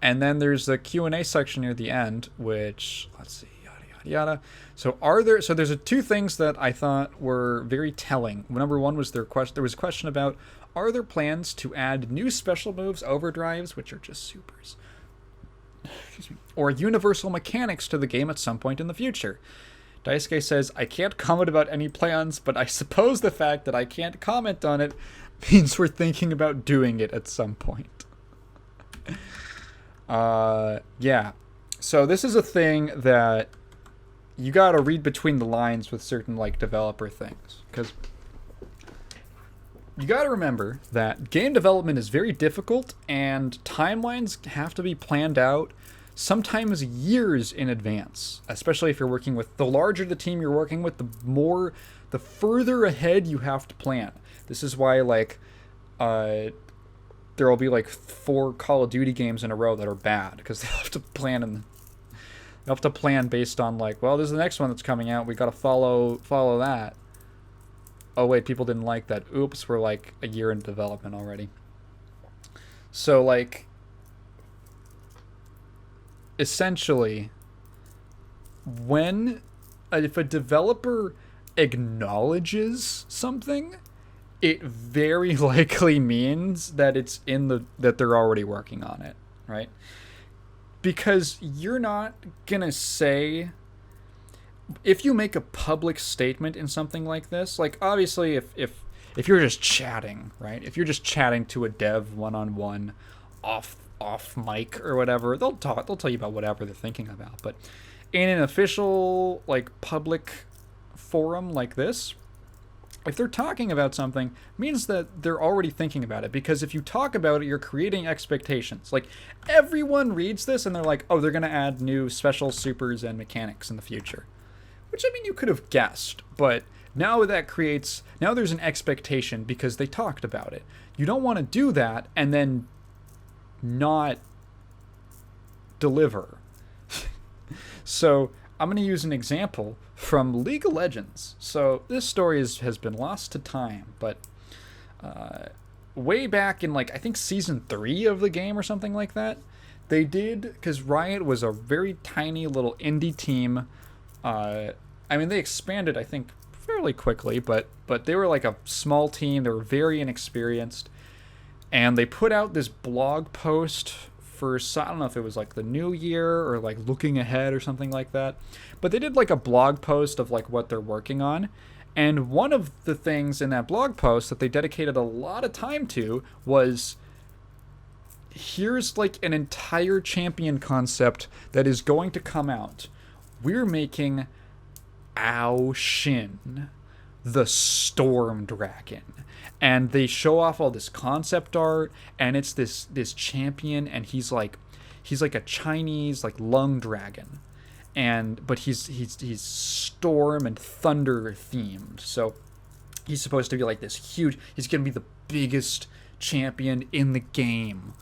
And then there's the Q&A section near the end, which, let's see, yada, yada, yada. So there's two things that I thought were very telling. Number one was there was a question about, are there plans to add new special moves, overdrives, which are just supers, or universal mechanics to the game at some point in the future? Daisuke says, I can't comment about any plans, but I suppose the fact that I can't comment on it means we're thinking about doing it at some point. Yeah. So this is a thing that you gotta read between the lines with certain, like, developer things. Because you gotta remember that game development is very difficult, and timelines have to be planned out sometimes years in advance, especially if you're working with, the larger the team you're working with, the further ahead you have to plan. This is why, like, there will be like 4 Call of Duty games in a row that are bad, because they have to plan based on, like, well, this is the next one that's coming out, we gotta follow that. Oh wait, people didn't like that. Oops, we're like a year in development already. So, like, essentially, if a developer acknowledges something, it very likely means that that they're already working on it, right? Because you're not gonna say, if you make a public statement in something like this, like, obviously, if you're just chatting, right? If you're just chatting to a dev one-on-one off mic or whatever, they'll tell you about whatever they're thinking about. But in an official, like, public forum like this, if they're talking about something, it means that they're already thinking about it. Because if you talk about it, you're creating expectations. Like, everyone reads this and they're like, oh, they're gonna add new special supers and mechanics in the future. Which, I mean, you could have guessed, but now there's an expectation because they talked about it. You don't want to do that and then not deliver. So I'm going to use an example from League of Legends. So this story has been lost to time, but way back in, like, I think season 3 of the game or something like that, they did, because Riot was a very tiny little indie team. I mean, they expanded, I think, fairly quickly, but they were like a small team. They were very inexperienced. And they put out this blog post for, I don't know if it was like the new year or like looking ahead or something like that. But they did like a blog post of like what they're working on. And one of the things in that blog post that they dedicated a lot of time to was, here's like an entire champion concept that is going to come out. We're making Ao Shin, the Storm Dragon. And they show off all this concept art, and it's this champion, and he's like a Chinese, like, lung dragon. But he's storm and thunder themed. So he's supposed to be like this huge, he's gonna be the biggest champion in the game.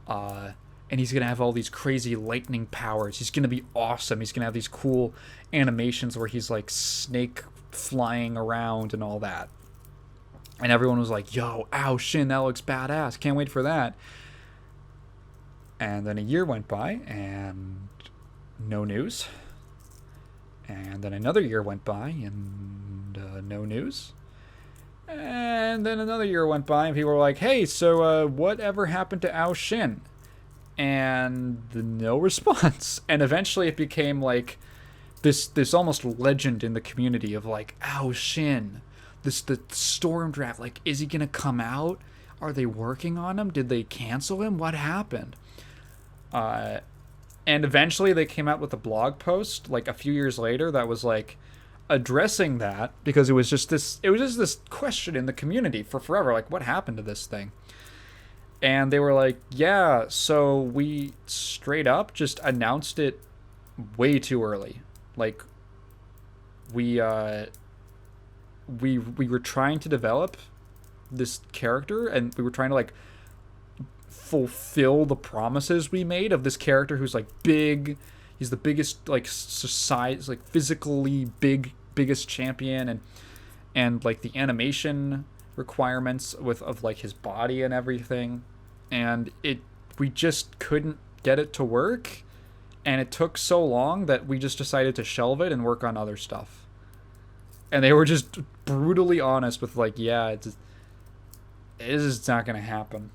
And he's gonna have all these crazy lightning powers. He's gonna be awesome. He's gonna have these cool animations where he's like snake flying around and all that. And everyone was like, yo, Ao Shin, that looks badass. Can't wait for that. And then a year went by and no news. And then another year went by and no news. And then another year went by and people were like, hey, so whatever happened to Ao Shin? And no response. And eventually it became like this almost legend in the community of like, Ao Shin, the Storm Draft, like, is he gonna come out? Are they working on him? Did they cancel him? What happened? And eventually they came out with a blog post like a few years later that was like addressing that, because it was just this question in the community for forever, like, what happened to this thing? And they were like, yeah, so we straight up just announced it way too early. Like, we were trying to develop this character, and we were trying to, like, fulfill the promises we made of this character who's, like, big. He's the biggest, like, size, like, physically biggest champion, and like the animation requirements of like his body and everything. And we just couldn't get it to work, and it took so long that we just decided to shelve it and work on other stuff. And they were just brutally honest with like, yeah, it is not gonna happen.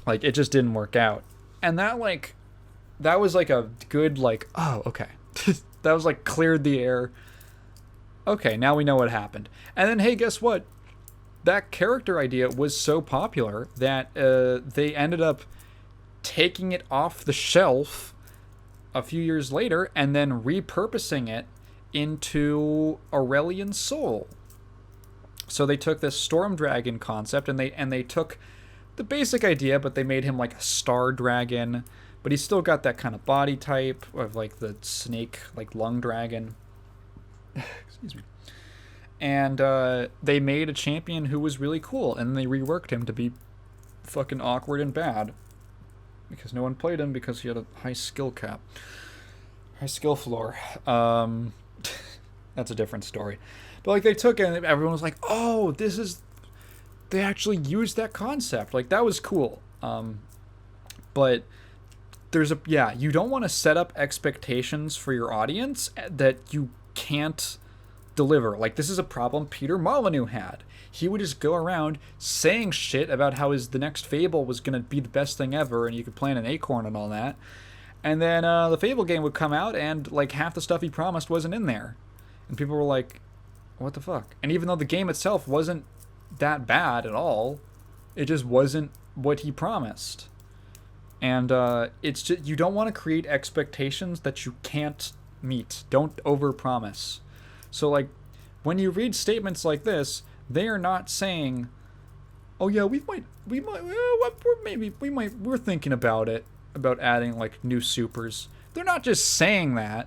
Like, it just didn't work out. And that was like a good, like, oh, okay. That was like cleared the air. Okay, now we know what happened. And then, hey, guess what? That character idea was so popular that they ended up taking it off the shelf a few years later and then repurposing it into Aurelian Soul. So they took this Storm Dragon concept and they took the basic idea, but they made him like a star dragon, but he's still got that kind of body type of like the snake, like lung dragon. Excuse me. And they made a champion who was really cool, and they reworked him to be fucking awkward and bad because no one played him because he had a high skill cap, high skill floor. That's a different story. But like, they took it and everyone was like, oh, this is, they actually used that concept. Like, that was cool. But there's you don't want to set up expectations for your audience that you can't deliver. Like, this is a problem Peter Molyneux had. He would just go around saying shit about how the next Fable was going to be the best thing ever and you could plant an acorn and all that. And then the Fable game would come out and like half the stuff he promised wasn't in there. And people were like, what the fuck? And even though the game itself wasn't that bad at all, it just wasn't what he promised. And it's just, you don't want to create expectations that you can't meet. Don't overpromise. So like, when you read statements like this, they are not saying, oh yeah, we're thinking about it, about adding like new supers. They're not just saying that.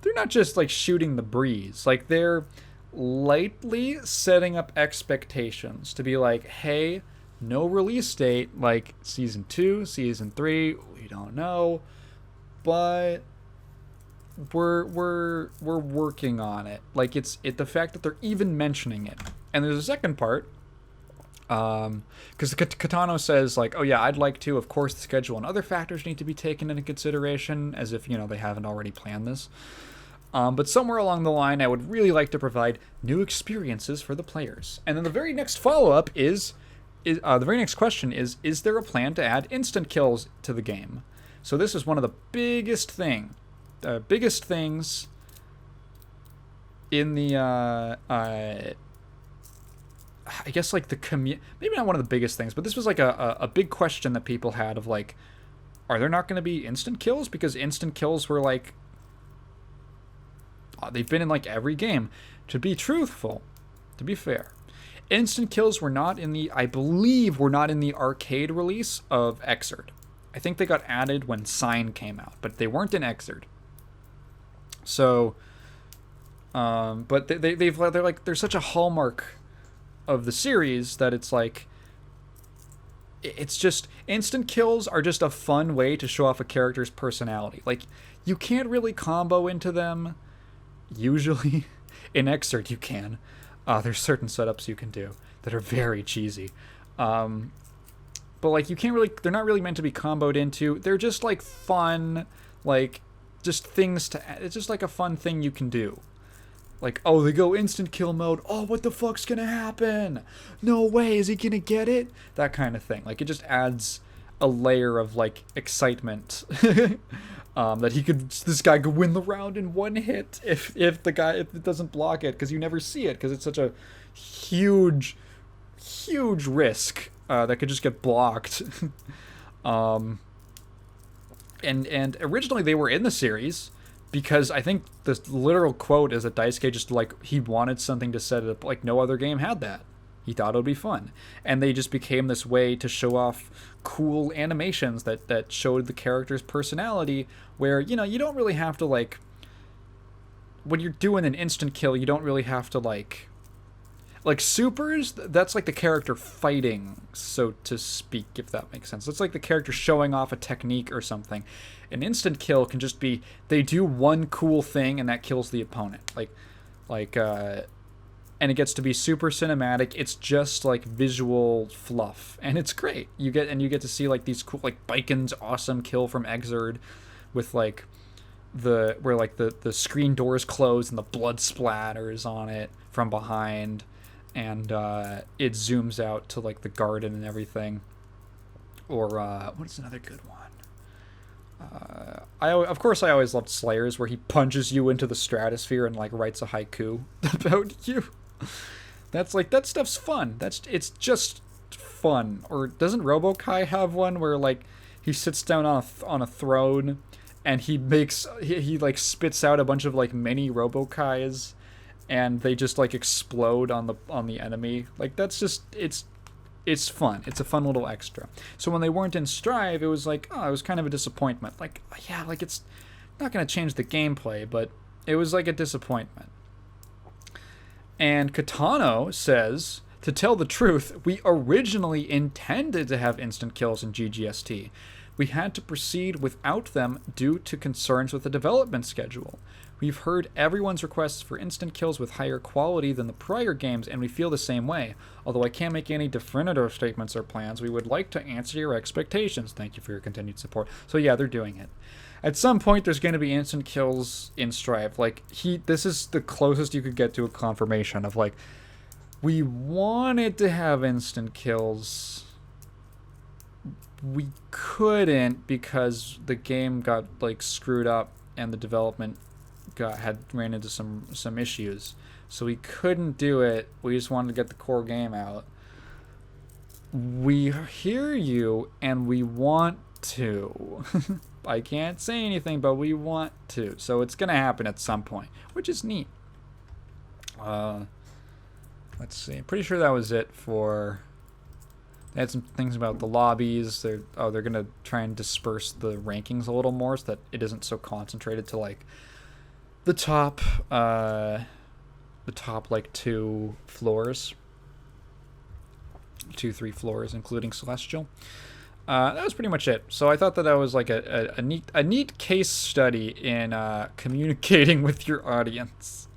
They're not just like shooting the breeze. Like, they're lightly setting up expectations to be like, hey, no release date, like season 2, season 3, we don't know, but we're working on it. Like, it's the fact that they're even mentioning it. And there's a second part, because Katano says like, oh yeah, I'd like to, of course the schedule and other factors need to be taken into consideration, as if, you know, they haven't already planned this. But somewhere along the line, I would really like to provide new experiences for the players. And then the very next follow-up is the very next question is there a plan to add instant kills to the game? So this is one of the biggest things in the, I guess like the maybe not one of the biggest things, but this was like a big question that people had of like, are there not going to be instant kills? Because instant kills were like, they've been in like every game. To be truthful, to be fair, instant kills were not in the, I believe were not in the arcade release of Xrd. I think they got added when Sign came out, but they weren't in Xrd. So, but they're such a hallmark of the series that it's like, it's just, instant kills are just a fun way to show off a character's personality. Like, you can't really combo into them. Usually, in Xrd you can. There's certain setups you can do that are very cheesy. But like, you can't really, they're not really meant to be comboed into. They're just like fun, like just things to, it's just like a fun thing you can do. Like, oh, they go instant kill mode. Oh, what the fuck's gonna happen? No way, is he gonna get it? That kind of thing. Like, it just adds a layer of like excitement. That this guy could win the round in one hit if it doesn't block it, because you never see it, because it's such a huge risk that could just get blocked. And originally they were in the series because I think the literal quote is that Daisuke just like, he wanted something to set it up like no other game had that. He thought it would be fun. And they just became this way to show off cool animations that showed the character's personality, where, you know, you don't really have to, like, when you're doing an instant kill, you don't really have to, like supers, that's like the character fighting, so to speak, if that makes sense. It's like the character showing off a technique or something. An instant kill can just be, they do one cool thing and that kills the opponent. Like and it gets to be super cinematic. It's just like visual fluff, and it's great. You get to see like these cool, like Biken's awesome kill from Exerd with like the screen doors close and the blood splatters on it from behind, and it zooms out to like the garden and everything. Or what is another good one? I always loved Slayers, where he punches you into the stratosphere and like writes a haiku about you. That's like, that stuff's fun. It's just fun. Or doesn't RoboKai have one where like he sits down on a throne and he like spits out a bunch of like mini RoboKais and they just like explode on the enemy. Like that's just it's fun. It's a fun little extra. So when they weren't in Strive, it was like, oh, it was kind of a disappointment. Like, yeah, like it's not going to change the gameplay, but it was like a disappointment. And Katano says, to tell the truth, we originally intended to have instant kills in GGST. We had to proceed without them due to concerns with the development schedule. We've heard everyone's requests for instant kills with higher quality than the prior games, and we feel the same way. Although I can't make any definitive statements or plans, we would like to answer your expectations. Thank you for your continued support. So yeah, they're doing it. At some point, there's going to be instant kills in Strive. Like, this is the closest you could get to a confirmation of, like, we wanted to have instant kills. We couldn't because the game got, like, screwed up and the development ran into some issues, so we couldn't do it. We just wanted to get the core game out. We hear you and we want to. I can't say anything, but we want to, so it's gonna happen at some point, which is neat. Let's see, I'm pretty sure that was it for. They had some things about the lobbies. They're gonna try and disperse the rankings a little more so that it isn't so concentrated to like the top like 2 floors, 2-3 floors, including Celestial. That was pretty much it. So I thought that was like a neat case study in communicating with your audience.